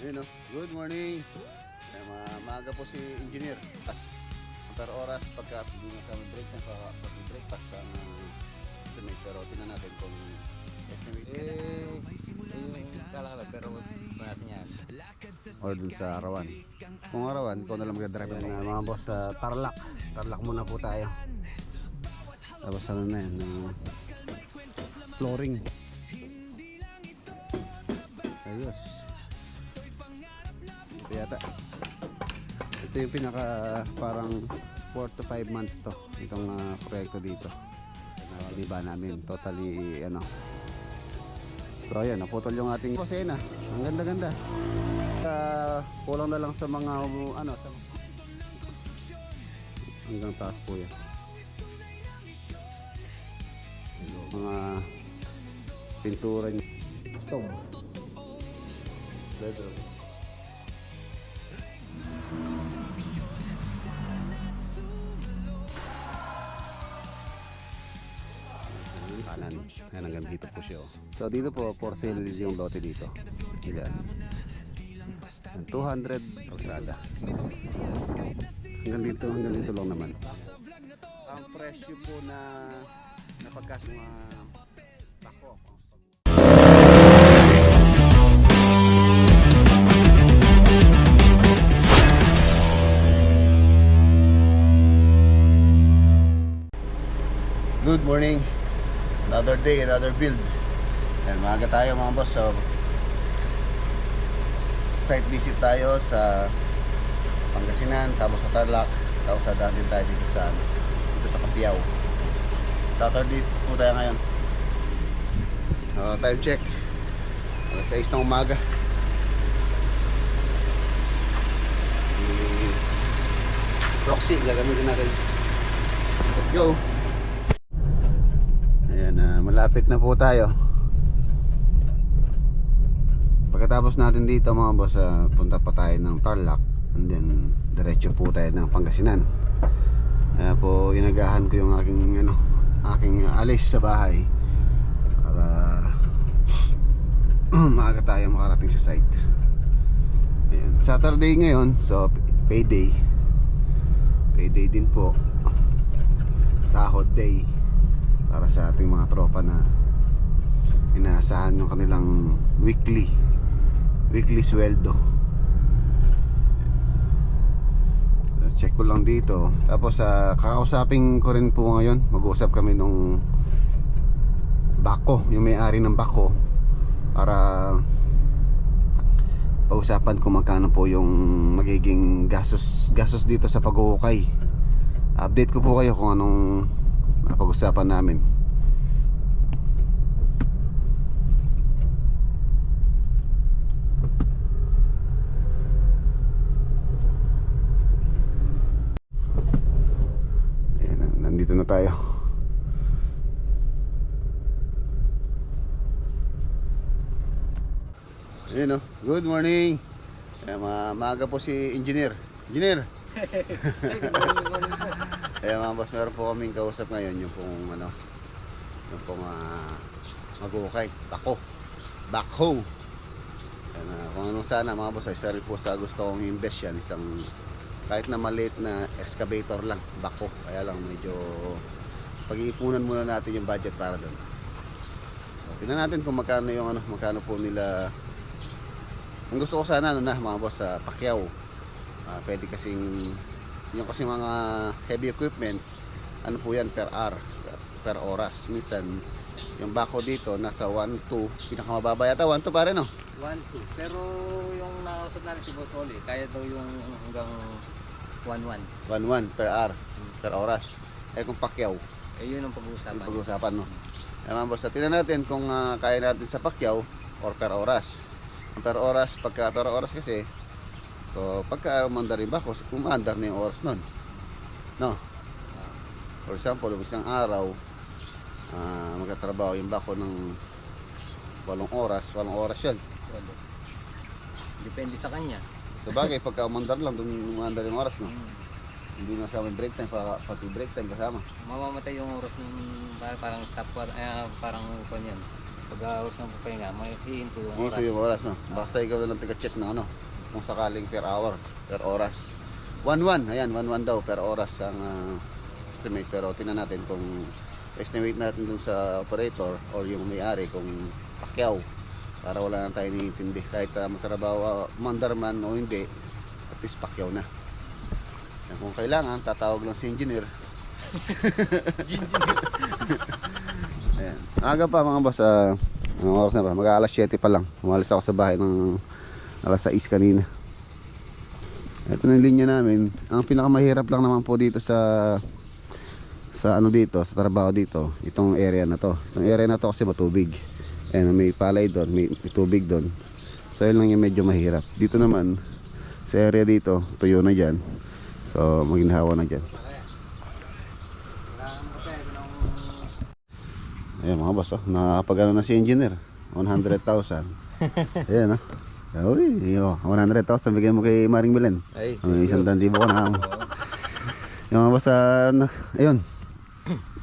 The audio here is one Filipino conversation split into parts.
Ayun, oh. Good morning. Maaga po si engineer. Per oras pagka hindi na kami break na pag-breakfast ang estimate. Pero tingnan natin kung estimate Yung kalakala pero natin yan. or dun sa Arawan. Kung Arawan, ikaw na lang mag-drive. Mga boss, Tarlac muna po tayo. Tapos ano na yan, flooring. Ayos. Ito yata. Ito yung pinaka parang 4 to 5 months to. Itong proyekto dito. Diba namin totally ano. So ayan, naputol yung ating kusina. Ang ganda-ganda. Kulang na lang sa mga ano sa hanggang taas po yan. Mga pintura niya. Stone. Bedroom. Kanan. Ayan, hanggang dito po siya. So dito po for sale yung lote dito. Ilan? 200 kalsada. Hanggang dito lang naman. Ang presyo po na pagkas mga bako. Good morning. Another day, another build. Ayan, maaga tayo mga boss. So, site visit tayo sa Pangasinan, tapos sa Tarlac, tapos sa daan din tayo dito sa Capiao. Saturday po tayo ngayon. Time check. Alas 6 ng umaga. Proxy, gagamitin natin. Let's go. Ayan, malapit na po tayo. Pagkatapos natin dito mga boss, punta pa tayo ng Tarlac, and then diretso po tayo ng Pangasinan. Kaya po inagahan ko yung aking alis sa bahay para maaga tayo makarating sa site. Ayan, Saturday ngayon, so payday din po, sahod day para sa ating mga tropa na inaasahan yung kanilang weekly sweldo. So, check ko lang dito. Tapos kakausapin ko rin po ngayon. Mag-uusap kami nung bako, yung may-ari ng bako, para pag-usapan kung magkano po yung magiging gastos dito sa pag-uukay. Update ko po kayo kung anong pag-usapan namin. Ayan, nandito na tayo. Ayan, good morning. Maaga po si engineer. Kaya mga boss, meron po kaming kausap ngayon yung pong mag-uukay, backhoe. Kung anong sana mga boss, ay isa rin po sa gusto kong invest yan, isang kahit na maliit na excavator lang, backhoe. Kaya lang medyo pag-iipunan muna natin yung budget para doon. So, tingnan natin kung magkano po nila. Ang gusto ko sana mga boss, sa Pacquiao. Pwede kasing yung kasi mga heavy equipment, ano po yan, per hour, per oras. Minsan yung bako dito nasa 1-2, pinakamababa yata 1-2 pare, no? 1-2. Pero yung nakausap natin si Boss Oli, kaya daw yung hanggang 1-1. 1-1 per hour, per oras. Kung Pacquiao, Yun ang pag-uusapan. yung pag-usapan, no? Mga boss, tingnan natin kung kaya natin sa Pacquiao or per oras. Per oras, pagka per oras kasi, so pagka umandar yung bako, umandar na yung oras nun, no? For example, isang araw magtatrabaho yung bako ng 8 oras yun. Depende sa kanya. Sabagay, pagka umandar lang, umandar yung oras, no? Hindi na kasama yung break time, pati break time kasama. Mamamatay yung oras ng parang stop, parang upan yan. Pag oras ng papahinga, may hihinto yung Dito oras. yung oras, no? Basta ikaw na lang taga-check na ano, kung sakaling per hour, per oras. 1-1, ayan, 1-1 daw per oras ang estimate. Pero tingnan natin kung estimate natin dun sa operator or yung may-ari kung pakyaw. Para wala na tayo naiintindi. Kahit matrabaho, mandarman o hindi, at least pakyaw na. Yan, kung kailangan, tatawag lang si engineer. Ayan. Aga pa mga boss, anong oras na ba? Mag-aalas 7 pa lang. Umalis ako sa bahay ng alas 6 kanina. Ito na yung linya namin. Ang pinakamahirap lang naman po dito sa ano dito, sa trabaho dito, itong area na to. Itong area na to kasi matubig. Ayan, may palay doon, may tubig doon. So yun lang yung medyo mahirap. Dito naman, sa area dito, tuyo na dyan. So maginhawa na dyan. Ayan mga boss, nakapagano na si engineer, 100,000. Ayan, uy, 100,000 bigay mo kay Maring Belen. Ay, Isang dandibo ko na. Yung mga boss, ayun,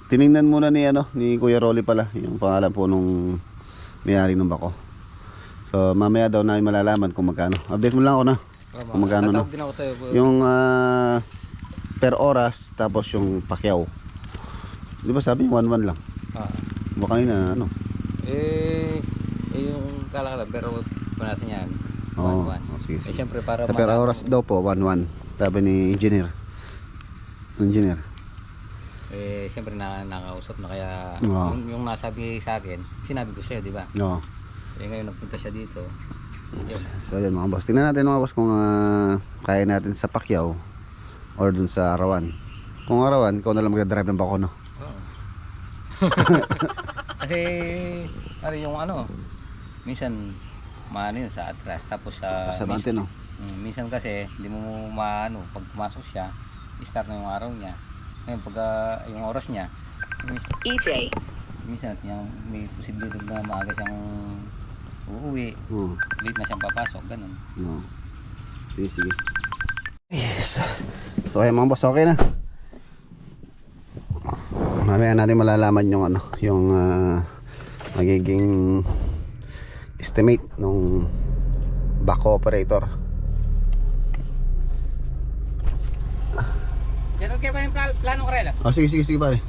tiningnan muna ni Kuya Rolly pala yung pangalan po nung may-ari ng bako. So mamaya daw namin malalaman kung magkano. Update mo lang ako na kung magkano na. Tatawag din ako sa'yo. Yung per oras, tapos yung pakyaw. Di ba sabi 1-1 lang? Baka kanina yung kalakala, pero punasan niya. Oo, 1-1. sige, sige. Siyempre para Sa per oras daw po 1-1. Sabi ni engineer. Siyempre nakausap na kaya Oo. yung nasabi sa akin, sinabi ko sa'yo, di ba? No. Ngayon nagpunta siya dito. Yun. So yun mga boss. Tingnan natin mga boss kung kaya natin sa pakyaw or dun sa arawan. Kung arawan, ikaw na lang mag-drive ng bako, no? Oo. Kasi yung minsan maano yun sa atras, tapos Sa bante, no? minsan kasi hindi mo maano, pag pumasok siya, start na yung araw niya. Ngayon pag yung oras niya, minsan yung may posibilidad na maaga siyang uuwi, Oo. late na siyang papasok, ganun. No. Sige, sige. Yes. So ayan mga boss, okay na. Mamaya natin malalaman yung magiging estimate ng bako operator. Yan kayo pa yung plano ko rin. Oh, sige, sige, sige pare.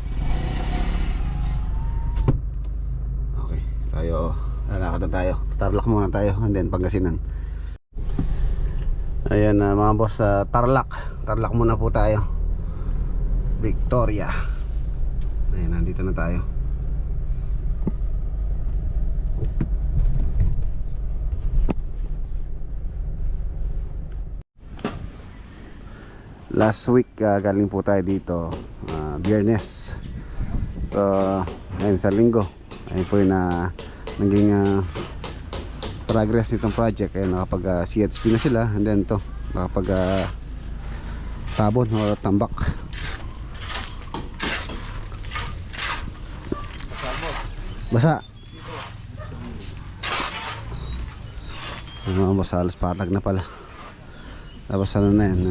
Okay, tayo, lalakad na tayo. Tarlac muna tayo, and then Pangasinan. Ayan mga boss, Tarlac muna po tayo. Victoria. Ayan, nandito na tayo. Last week galing po tayo dito, Biyernes. So ayun, sa linggo ayun po yung naging progress nitong project. Ayun, nakapag CHP na sila, and then to nakapag tabon o tambak. Basa. Ano, boss, halos patag na pala. Tapos ano na yan,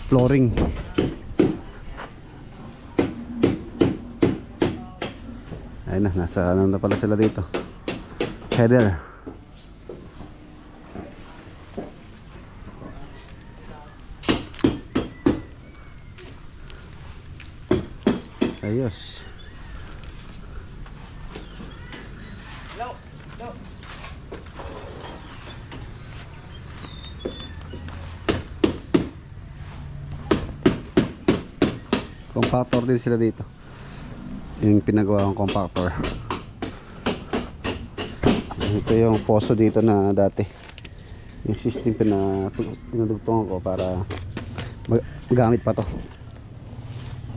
flooring. Ayun na, nasa ano na pala sila dito. Header. Ayos. Compactor din sila dito. Yung pinagawa kong compactor. Ito yung poso dito na dati. Yung system pinadugtungan ko para magamit pa to.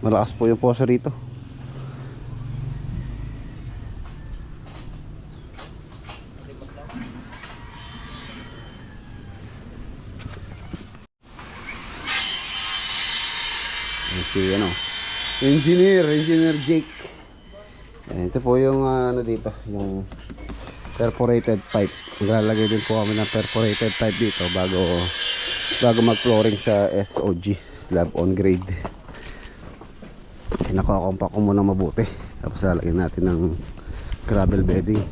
Malakas po yung poso rito. Si engineer Jake. Ito po yung dito, yung perforated pipe. Maglalagay din po kami ng perforated pipe dito bago mag-flooring sa SOG, slab on grade. Kinakakompak ko muna mabuti. Tapos lalagyan natin ng gravel bedding.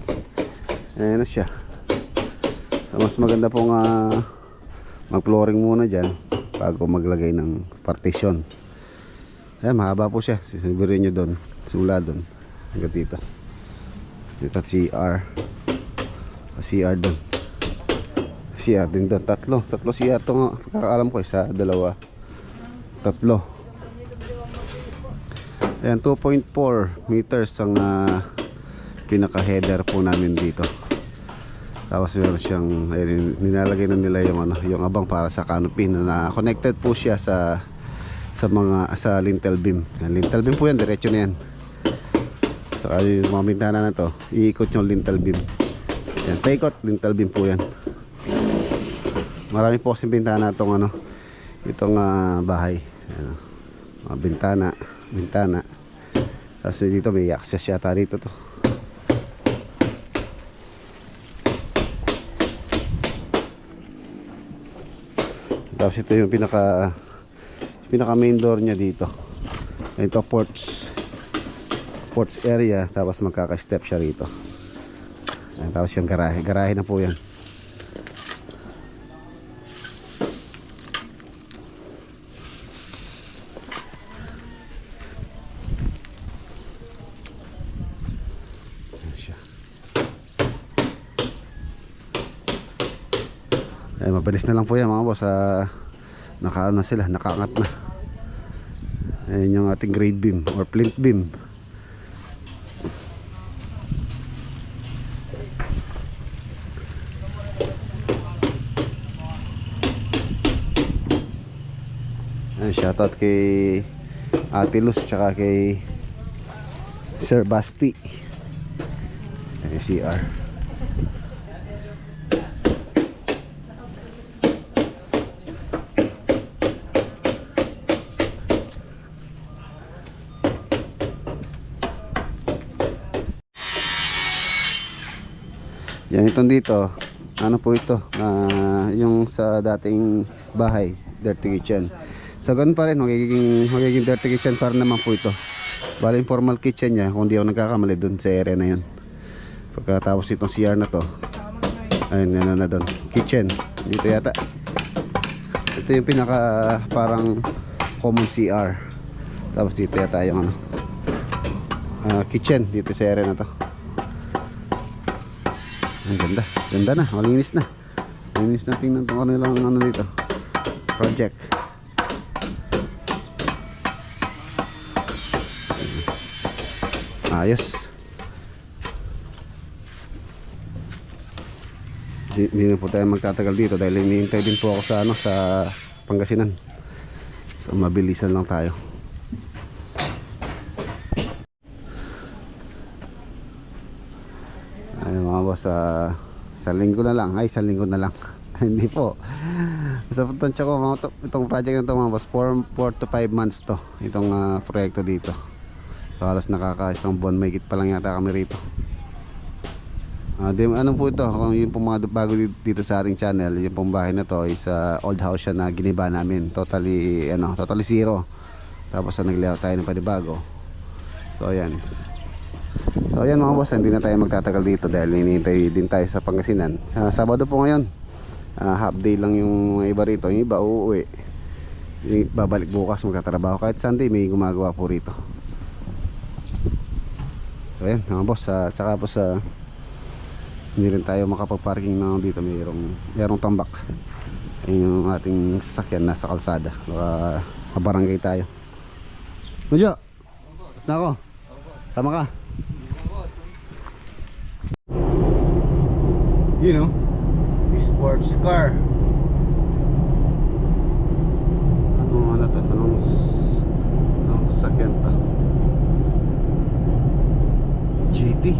Ayan na siya. So mas maganda pong mag flooring muna dyan bago maglagay ng partition. Ayan, mahaba po siya. Sisibirin nyo doon, simula doon hanggang dito. Dito CR, CR doon, CR din doon. Tatlo CR to nga. Pagkakaalam ko, isa, dalawa, tatlo. Ayan, 2.4 meters ang pinaka header po namin dito. Tapos meron siyang, ayun, nilalagay na nila yung yung abang para sa canopy na connected po siya sa lintel beam. Yan, lintel beam po yan, diretso na yan. So yung mga bintana na to, iikot yung lintel beam. Yan, paikot, lintel beam po yan. Marami po kasing bintana itong itong bahay. Yan, mga bintana. Tapos dito may access yata rito to. Tapos ito yung pinaka main door niya dito. Ito porch area, tapos magkaka-step siya rito. Ayan, tapos yung garahe na po yan. Ayan siya. Ayan, mabilis na lang po yan mga boss. Nakaano sila, nakaangat na. Ayan yung ating grade beam or plinth beam. Ayan, shoutout kay Ate Luz tsaka kay Sir Basti. Ayan, CR. Yan, itong dito, ano po ito, yung sa dating bahay, dirty kitchen. So ganun pa rin, magiging dirty kitchen para naman po ito. Bali yung formal kitchen niya, kung di ako nagkakamali dun sa area na yun. Pagkatapos itong CR na to, ayun, na dun, kitchen, dito yata. Ito yung pinaka parang common CR. Tapos dito yata yung kitchen, dito sa area na to. Ang ganda na, malinis na. Malinis na, tingnan itong nilang dito project. Ayos. Hindi na po tayo magtatagal dito dahil hinihintay din po ako sa Pangasinan. So mabilisan lang tayo. Ayun mga boss, sa linggo na lang. Hindi po. Sa pagtansya ko, itong project na ito mga boss, 4 to 5 months to. Itong proyekto dito. So halos nakaka-isang buwan, may higit pa lang yata kami rito. Ano po ito, yung pong mga bago dito sa ating channel, yung pong bahay na to is old house siya na giniba namin. Totally zero. Tapos nag-layout tayo ng panibago. So ayan. So ayan mga boss, hindi na tayo magtatagal dito dahil hinihintay din tayo sa Pangasinan. Sa Sabado po ngayon, half day lang yung iba rito. Yung iba uuwi, babalik bukas magtatrabaho. Kahit Sunday may gumagawa po rito. So ayan mga boss, tsaka po hindi rin tayo makapag-parking na dito. Mayroong tambak. Ayun yung ating sasakyan nasa kalsada. Baka mabarangay tayo. Medyo, tapos na ako. Tama ka. You know, sports car. Ano to? Anong sasakyan to? GT.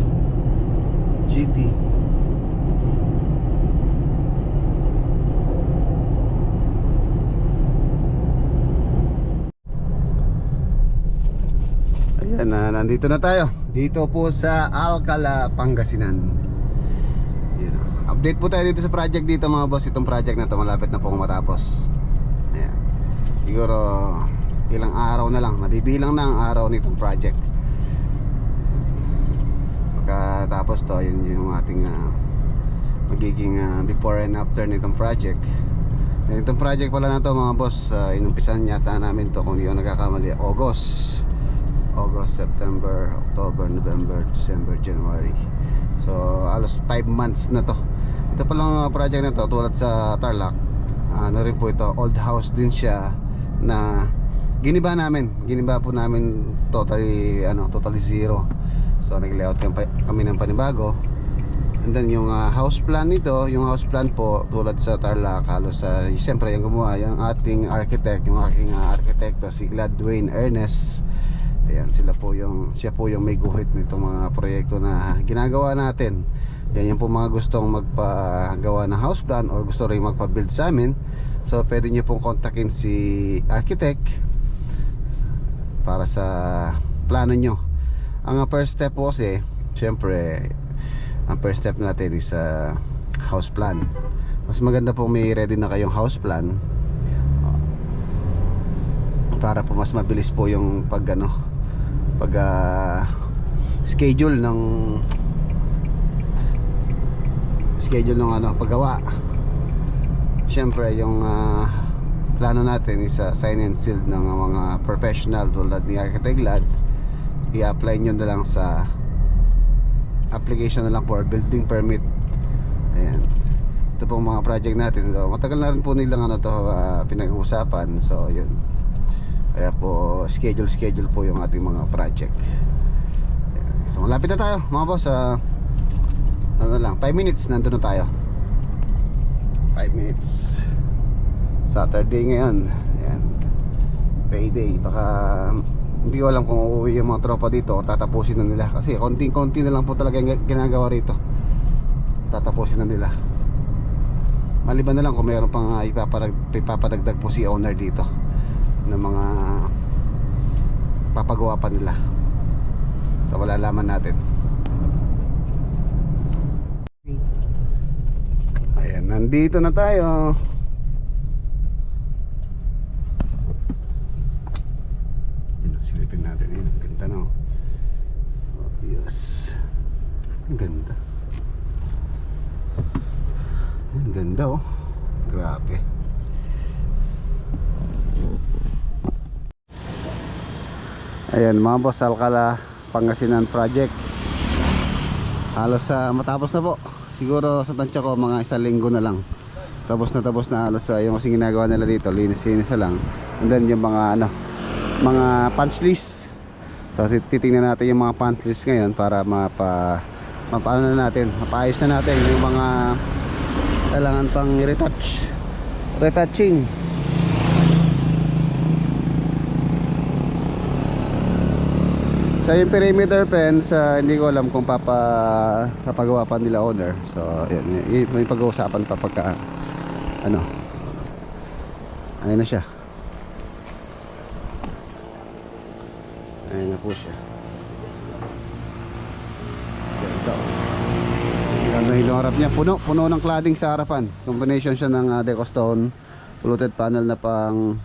Ayan, nandito na tayo. Dito po sa Alcala, Pangasinan. Update po tayo dito sa project dito mga boss. Itong project na to malapit na po matapos. Ayan. Siguro ilang araw na lang, nabibilang na ang araw nitong project. pagkatapos to, yun yung ating magiging before and after nitong project. Itong project pala na to mga boss, inumpisan yata namin to, kung di ako nagkakamali, August, September, October, November, December, January. So halos 5 months na to. Ito palang project na to, tulad sa Tarlac, ano rin po ito, old house din siya na giniba po namin totally zero. So nag-layout kami ng panibago. And then yung house plan nito, yung house plan po tulad sa Tarlac, halos siyempre yung gumawa, yung ating architect, yung aking arkitekto si Gladwayne Ernest. Ayan, siya po yung may guhit nitong mga proyekto na ginagawa natin. Yan yung po mga gustong magpagawa ng house plan or gusto rin magpa-build sa amin. So pwede nyo pong kontakin si architect para sa plano nyo. Ang first step po kasi, siyempre ang first step natin is house plan. Mas maganda po may ready na kayong house plan para po mas mabilis po yung schedule ng paggawa. Siyempre yung plano natin is sign and sealed ng mga professional tulad ni Architect Glad. I-apply nyo na lang sa application na lang for building permit. Ayan, ito pong mga project natin. So, matagal na rin po nilang pinag-uusapan. So yun, kaya po schedule po yung ating mga project. Ayan. So malapit na tayo mga boss. 5 minutes nandun na tayo. 5 minutes. Saturday ngayon. Ayan, payday. Baka hindi ko alam kung uuwi yung mga tropa dito o tatapusin na nila, kasi konting-konti na lang po talaga yung ginagawa rito. Tatapusin na nila, maliban na lang kung mayroon pang ipapadagdag po si owner dito ng mga papagawa pa nila. So malalaman natin. Ayan, nandito na tayo. Silipin natin. Ayun, ang ganda na. Oh, yes. Ang ganda. Ang ganda oh. Grabe. Ayan mga boss, Alcala Pangasinan project. Halos matapos na po. Siguro sa tansya ko mga 1 linggo na lang. Tapos na halos yung kasing ginagawa nila dito. Linis na lang. And then yung mga mga punch list. So titingnan natin yung mga punch list ngayon para mapaano na natin, mapaayos na natin yung mga kailangan pang retouching. So yung perimeter fence, hindi ko alam kung papagawa pa nila owner. So yun, may pag-uusapan pa pagka ayun na siya. Ayan na po siya. Ganda yung harap niya. Puno ng cladding sa harapan. Combination siya ng deco stone, fluted panel na pang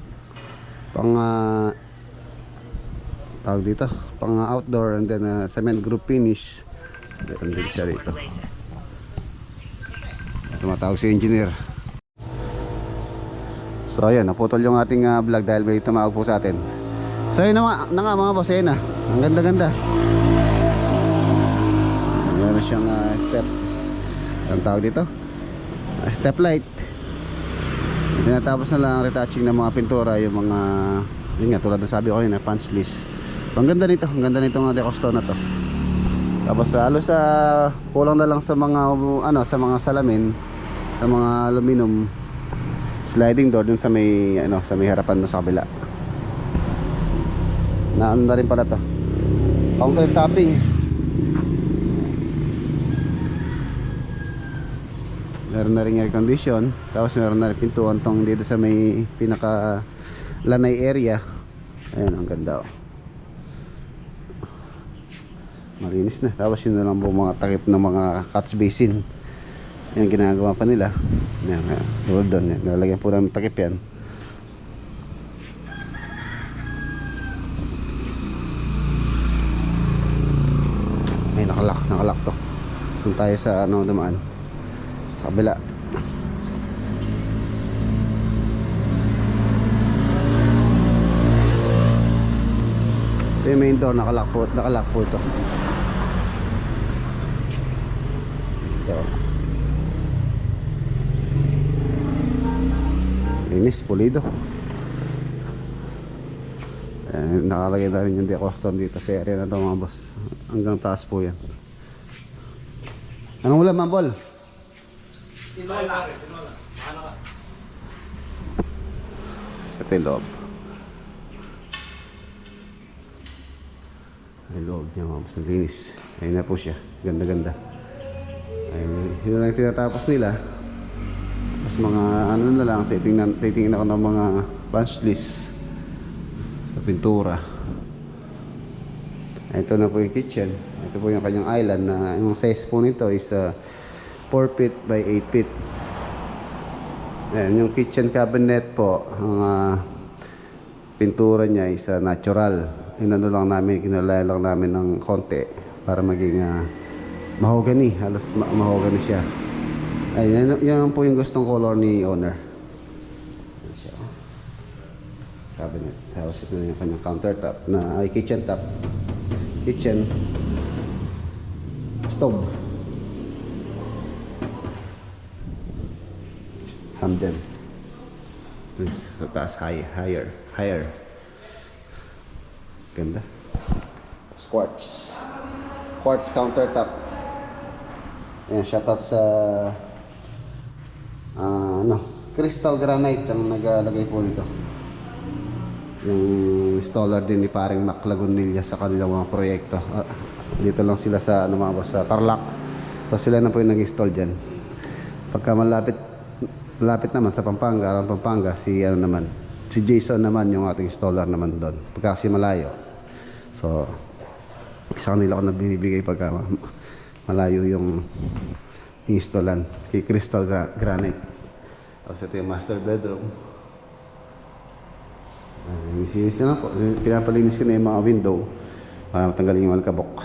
tawag dito, pang outdoor, and then cement group finish. So din siya dito. Tumatawag si engineer. So ayan, naputol yung ating vlog dahil may tumawag po sa atin. So yun na nga mga boss, yun na. Ang ganda-ganda. Meron siyang steps. Ang tawag dito? Step light. Tinatapos na lang ang retouching ng mga pintura, yung mga, yun nga, tulad na sabi ko yun, punch list. So ang ganda nito. Ang ganda nitong deco stone na to. Tapos halos kulang na lang sa mga sa mga salamin, sa mga aluminum sliding door dun sa may harapan no, sa kabila. Na rin pala to, concrete topping. Meron na rin air condition. Tapos meron na rin pintuan tong dito sa may pinaka lanay area. Ayan, ang ganda oh. Malinis na. Tapos yun na lang po mga takip ng mga catch basin. Yan ginagawa pa nila. Yan, tulad doon. Nalagyan po namin takip yan. Ay, nakalak Doon tayo sa ano dumaan. Sa kabila. Ito yung main door, nakalock po ito. Ito. Linis, pulido. Nakalagay na rin yung decostom dito sa area na ito mga boss. Hanggang taas po yan. Anong ulam, Mambol? Sa tiloob. Ay, loob niya mga boss. Linis. Ayun na po siya. Ganda-ganda. Ayun, yun lang tinatapos nila. Tapos mga ano na lang, titingnan ako ng mga punch list sa pintura. Ito na po yung kitchen. Ito po yung kanyang island na yung size po nito is 4 feet by 8 feet. Ayan, yung kitchen cabinet po, ang pintura niya is natural. Inano lang namin, kinalaya lang namin ng konti para maging mahogany. Halos mahogany siya. Ayan, yan po yung gustong color ni owner. Ayan siya. Cabinet. Tapos ito na yung kanyang countertop na ay kitchen top. Kitchen stove Hamden. Please sa taas higher ganda. Quartz countertop. Ayan, shoutout sa crystal granite ang nagalagay po nito. Yung installer din ni paring Mac Lagunilla sa kanilang mga proyekto. Dito lang sila sa mga boss, sa Tarlac. So sila na po yung nag-install dyan. Pagka malapit naman sa Pampanga, si Jason naman yung ating installer naman doon. Pagka kasi malayo. So sa kanila ako na binibigay pagka malayo yung installan kay crystal granite. Tapos ito yung master bedroom. Sinis na po. Pinapalinis ko na yung mga window para matanggalin yung alkabok.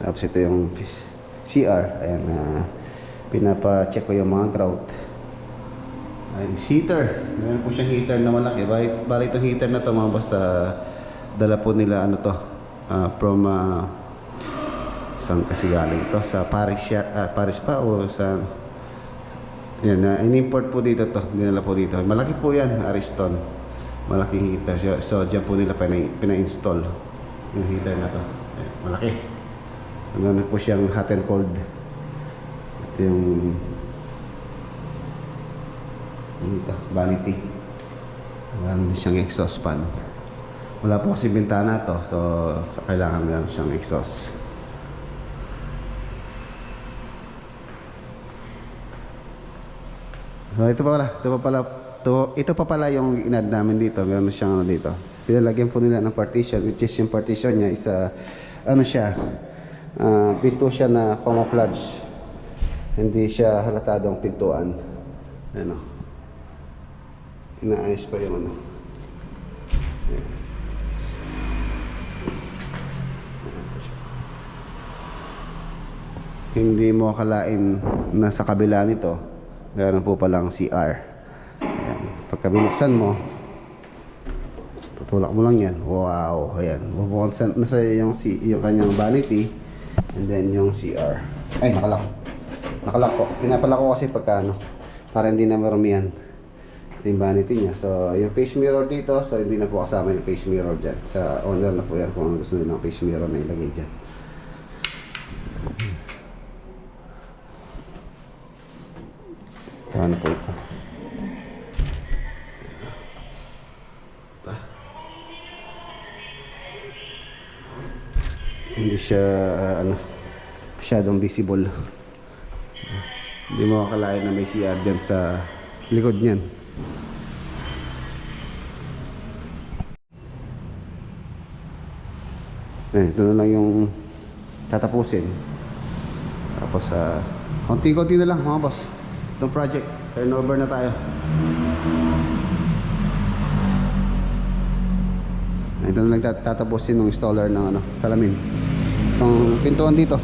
Tapos ito yung CR. Ayan, pinapa-check ko yung mga grout. Ayan, heater. Meron po siyang heater na malaki. Bali itong heater na to mga basta dala po nila from saan kasi galing to? Sa Paris pa o sa yan, in-import po dito to, dinala po dito. Malaki po yan, Ariston. Malaking heater. So, dyan po nila pina-install yung heater na to. Ayan, malaki. Ano po siyang hot and cold. Ito yung dito, vanity. Meron din siyang exhaust fan. Wala po kasi bintana to, so kailangan meron siyang exhaust. So ito pa pala yung inad namin dito. Meron siyang dito. Pinalagyan po nila ng partition, which is yung partition niya is pinto siya na camouflage. Hindi siya halatadong pintuan. Ano? Inaayos pa yung ano. Ayan. Hindi mo akalain na sa kabila nito meron po palang CR. Ayan. Pagka binuksan mo, tutulak mo lang yan. Wow, ayan. Bubuksan nasa yung kanyang vanity and then yung CR. Ay, nakalak po. Pinapalak ko kasi pagka para hindi na marumihan yung vanity niya. So yung face mirror dito, so hindi na po kasama yung face mirror dyan. Sa owner na po yan kung gusto nila ng face mirror na ilagay dyan. Ano po ito? Hindi siya masyadong visible. Hindi mo akalain na may CR dyan sa likod niyan. Ito na lang yung tatapusin. Tapos konti-konti na lang mga boss. Itong project, turnover na tayo. Ito na lang tatapusin ng installer ng salamin. Itong pintuan dito.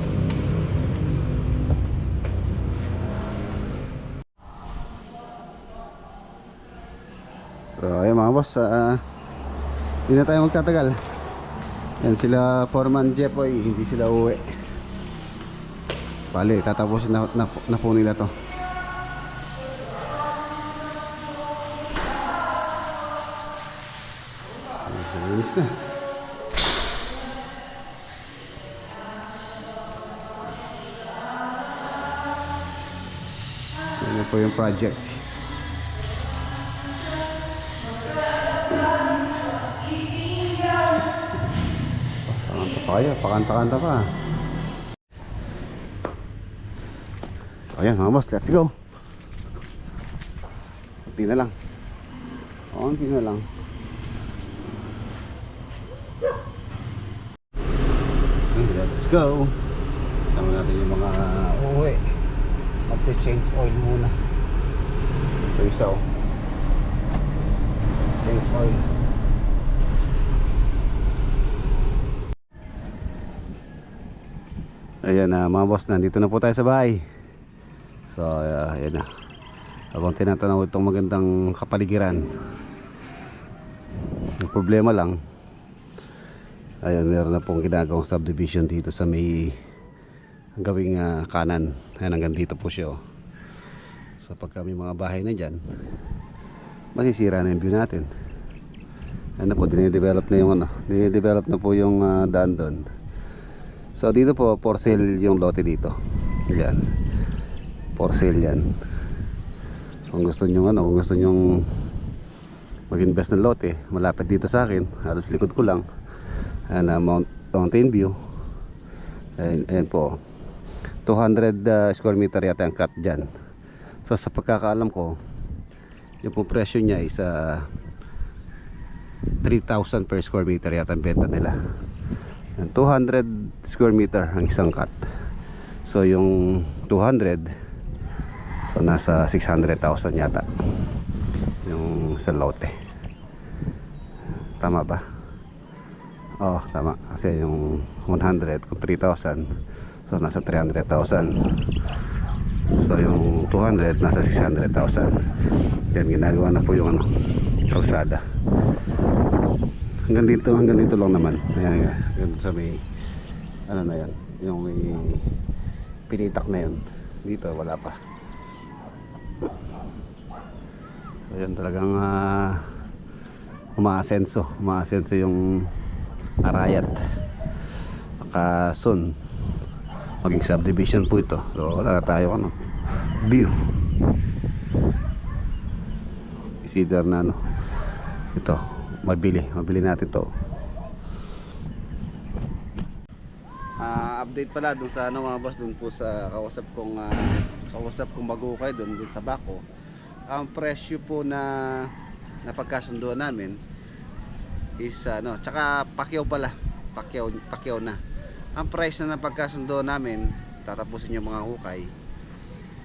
So ayun mga boss, hindi na tayo magtatagal. Yan sila Foreman Jepoy, hindi sila uwi. Bali, tatapusin na po nila to. Ayos na. Yan po yung project. Pakanta pa kayo, pakanta-kanta pa. So ayan mga boss, let's go. Kunti na lang. Kunti na lang. Let's go. Sama natin yung mga uwi. Magte-change oil muna. Ito isa oh. Change oil. Ayan na mga boss, nandito na po tayo sa bahay. So ayan na. Habang tinatanaw itong magandang kapaligiran, yung problema lang, ayun, meron na pong ginagawang subdivision dito sa may gawing kanan. Ayan, hanggang dito po siya oh. So pagka may mga bahay na dyan, masisira na yung view natin. Ano po, dinidevelop na yung dinidevelop na po yung daan doon. So dito po for sale yung lote dito. Yan, for sale yan. So kung gusto nyo kung gusto nyo mag-invest ng lote, malapit dito sa akin, halos likod ko lang. Ayan, Mountain View. Ayan po, 200 square meter yata ang cut dyan. So sa pagkakaalam ko, yung po presyo niya is 3,000 per square meter yata ang benta nila. 200 square meter ang isang cut. So yung 200, so nasa 600,000 yata yung sa lote. Tama ba? Oh, tama. Kasi yung 100 kung 3,000, so nasa 300,000. So yung 200 nasa 600,000. Yan, ginagawa na po yung kalsada. Hanggang dito lang naman. Ayan, ganun sa may na yan, yung may pinitak na yun. Dito wala pa. So yan, talagang umaasenso yung Arayat. Baka soon maging subdivision po ito. So wala na tayo view. Consider na ito, mabili natin to. Update pala dun sa mga boss, dun po sa kausap kong magukay dun sa Baco. Ang presyo po na napagkasunduan namin is tsaka Pacquiao pala, Pacquiao na. Ang price na napagkasunduan namin, tatapusin yung mga hukay,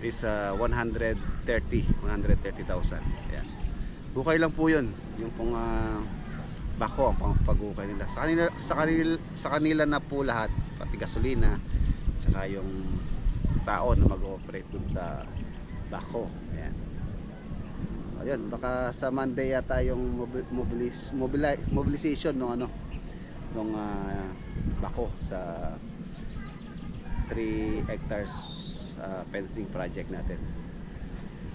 is 130,000. Ayan. Hukay lang po yun, yung pong Baco ang pag-hukay nila. Sa kanila na po lahat, pati gasolina, tsaka yung tao na mag-ooperate dun sa Baco. Ayan. So ayun, baka sa Monday yata yung mobilization nung Baco sa 3 hectares fencing project natin.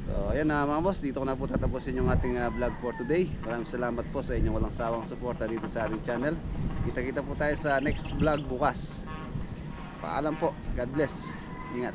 So ayan na mga boss, dito ko na po tatapusin yung ating vlog for today. Maraming salamat po sa inyong walang sawang suporta dito sa ating channel. Kita-kita po tayo sa next vlog bukas. Paalam po, God bless, ingat.